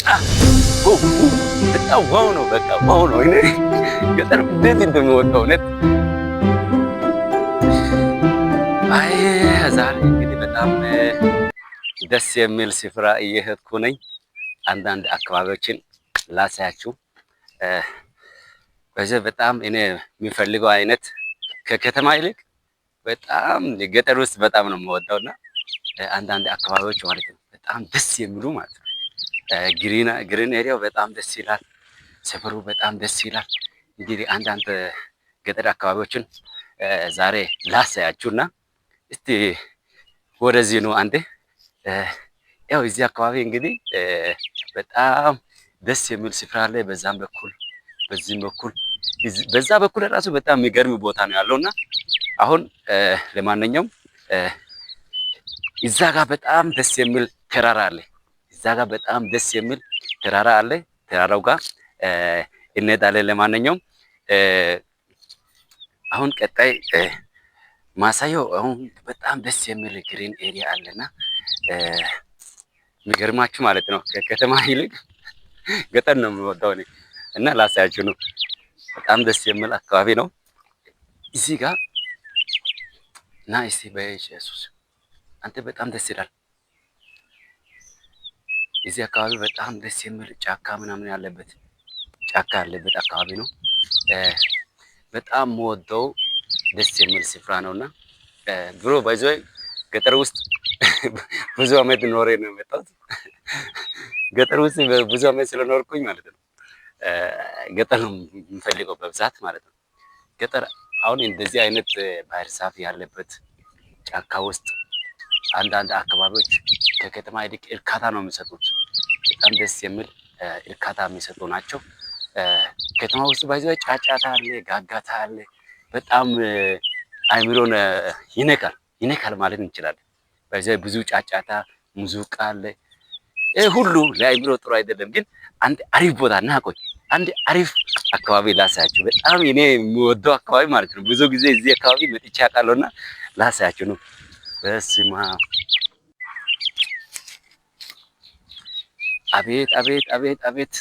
በጣም ዋው ነው። በቃ ዋው ነው። እኔ ገጠር እንዴት እንደምወጣው እውነት። አይ ዛሬ እንግዲህ በጣም ደስ የሚል ስፍራ እየሄድኩ ነኝ። አንዳንድ አካባቢዎችን ላሳያችሁ። በዚህ በጣም እኔ የሚፈልገው አይነት ከከተማ ይልቅ በጣም ገጠር ውስጥ በጣም ነው የምወደውና አንዳንድ አካባቢዎች ማለት ነው በጣም ደስ የሚሉ ማለት ነው። ግሪን ኤሪያው በጣም ደስ ይላል። ሰፈሩ በጣም ደስ ይላል። እንግዲህ አንዳንድ ገጠር አካባቢዎችን ዛሬ ላሳያችሁና እስቲ ወደዚህ ነው አንዴ። ያው እዚህ አካባቢ እንግዲህ በጣም ደስ የሚል ስፍራ አለ። በዛም በኩል በዚህም በኩል በዛ በኩል ራሱ በጣም የሚገርም ቦታ ነው ያለውና አሁን ለማንኛውም እዛ ጋር በጣም ደስ የሚል ተራራ አለ። እዛ ጋር በጣም ደስ የሚል ተራራ አለ። ተራራው ጋር እንሄዳለን። ለማንኛውም አሁን ቀጣይ ማሳየው አሁን በጣም ደስ የሚል ግሪን ኤሪያ አለና የሚገርማችሁ ማለት ነው ከከተማ ይልቅ ገጠር ነው የምወደው እኔ እና ላሳያችሁ ነው። በጣም ደስ የሚል አካባቢ ነው። እዚህ ጋር እና እስቲ በኢየሱስ አንተ በጣም ደስ ይላል። እዚህ አካባቢ በጣም ደስ የሚል ጫካ ምናምን ያለበት አካባቢ ነው። በጣም የምወደው ደስ የሚል ስፍራ ነውና ድሮ ባይዘይ ገጠር ውስጥ ብዙ አመት ኖሬ ነው የመጣሁት። ገጠር ውስጥ ብዙ አመት ስለኖርኩኝ ማለት ነው ገጠር ነው የምፈልገው በብዛት ማለት ነው። ገጠር አሁን እንደዚህ አይነት ባህር ዛፍ ያለበት ጫካ ውስጥ አንዳንድ አካባቢዎች ከከተማ ይልቅ እርካታ ነው የሚሰጡት። በጣም ደስ የሚል እርካታ የሚሰጡ ናቸው። ከተማ ውስጥ ባይዘው ጫጫታ አለ፣ ጋጋታ አለ። በጣም አይምሮን ይነካል ማለት እንችላለን። ባይዘው ብዙ ጫጫታ ሙዚቃ አለ። ሁሉ ለአይምሮ ጥሩ አይደለም። ግን አንድ አሪፍ ቦታ እናቆይ፣ አንድ አሪፍ አካባቢ ላሳያችሁ። በጣም እኔ የምወደው አካባቢ ማለት ነው። ብዙ ጊዜ እዚህ አካባቢ መጥቼ አውቃለሁና ላሳያችሁ ነው። በስመ አብ አቤት አቤት አቤት አቤት!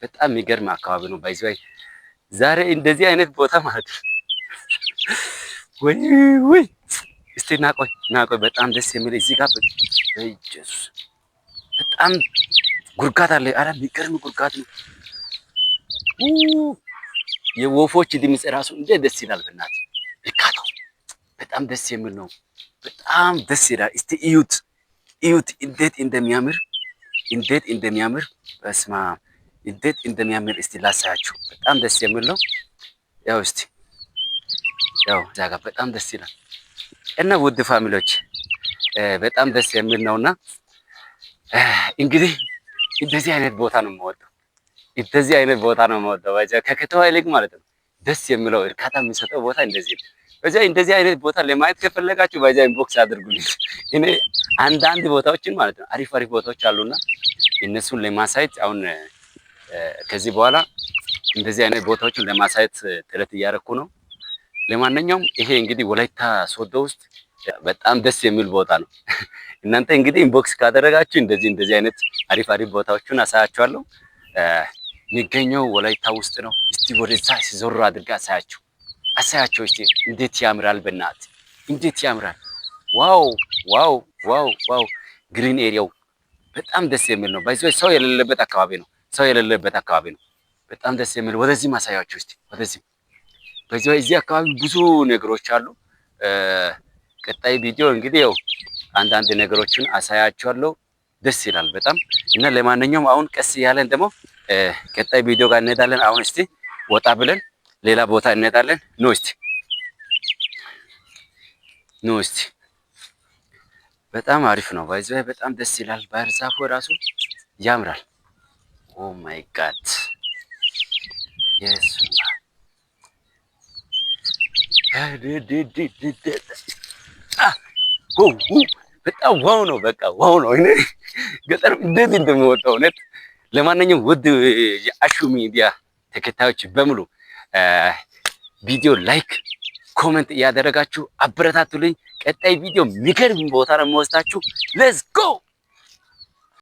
በጣም የሚገርም አካባቢ ነው። ባይዘይ ዛሬ እንደዚህ አይነት ቦታ ማለት ነው። ወይ እስቲ ናቆይ በጣም ደስ የሚል እዚህ ጋር በኢየሱስ በጣም ጉርጋት አለ። አረ የሚገርም ጉርጋት ነው። የወፎች ድምፅ ራሱ እንዴት ደስ ይላል! በእናትህ እርካታው በጣም ደስ የሚል ነው። በጣም ደስ ይላል። እስቲ እዩት እንዴት እንደሚያምር በስመ አብ እንዴት እንደሚያምር እስቲ ላሳያችሁ። በጣም ደስ የሚል ነው። ያው እስቲ ያው እዛ ጋር በጣም ደስ ይላል እና ውድ ፋሚሊዎች በጣም ደስ የሚል ነውና እንግዲህ እንደዚህ አይነት ቦታ ነው የምወደው። ከከተማ ይልቅ ማለት ነው ደስ የሚለው እርካታ የሚሰጠው ቦታ እንደዚህ ነው። እንደዚህ አይነት ቦታ ለማየት ከፈለጋችሁ ኢንቦክስ አድርጉልኝ። እኔ አንዳንድ ቦታዎችን ማለት ነው አሪፍ ቦታዎች አሉና እነሱን ለማሳየት አሁን ከዚህ በኋላ እንደዚህ አይነት ቦታዎችን ለማሳየት ጥረት እያደረኩ ነው። ለማንኛውም ይሄ እንግዲህ ወላይታ ሶዶ ውስጥ በጣም ደስ የሚል ቦታ ነው። እናንተ እንግዲህ ኢንቦክስ ካደረጋችሁ እንደዚህ አይነት አሪፍ ቦታዎችን አሳያችኋለሁ። የሚገኘው ወላይታ ውስጥ ነው። እስቲ ወደዛ ሲዞር አድርጋ አሳያቸው እስቲ እንዴት ያምራል! በእናት እንዴት ያምራል! ዋው! ግሪን ኤሪያው በጣም ደስ የሚል ነው። ባይዘው ሰው የሌለበት አካባቢ ነው። በጣም ደስ የሚል ወደዚህ ማሳያቸው እስቲ ወደዚህ ባይዘው እዚህ አካባቢ ብዙ ነገሮች አሉ። ቀጣይ ቪዲዮ እንግዲህ ያው አንዳንድ ነገሮችን አሳያችኋለሁ። ደስ ይላል በጣም እና ለማንኛውም አሁን ቀስ ያለን ደግሞ ቀጣይ ቪዲዮ ጋር እንሄዳለን። አሁን እስቲ ወጣ ብለን ሌላ ቦታ እንሄዳለን። ኑ እስቲ በጣም አሪፍ ነው። ባይዘው በጣም ደስ ይላል። ባህር ዛፉ ራሱ ያምራል። ኦ ማይ ጋድ የስ በጣም ዋው ነው። በቃ ዋው ነው። እኔ ገጠር እንዴት እንደምወጣው እውነት። ለማንኛውም ውድ የአሹ ሚዲያ ተከታዮች በሙሉ ቪዲዮ ላይክ፣ ኮሜንት እያደረጋችሁ አበረታቱልኝ። ቀጣይ ቪዲዮ የሚገርም ቦታ ነው የምወስዳችሁ። ሌትስ ጎ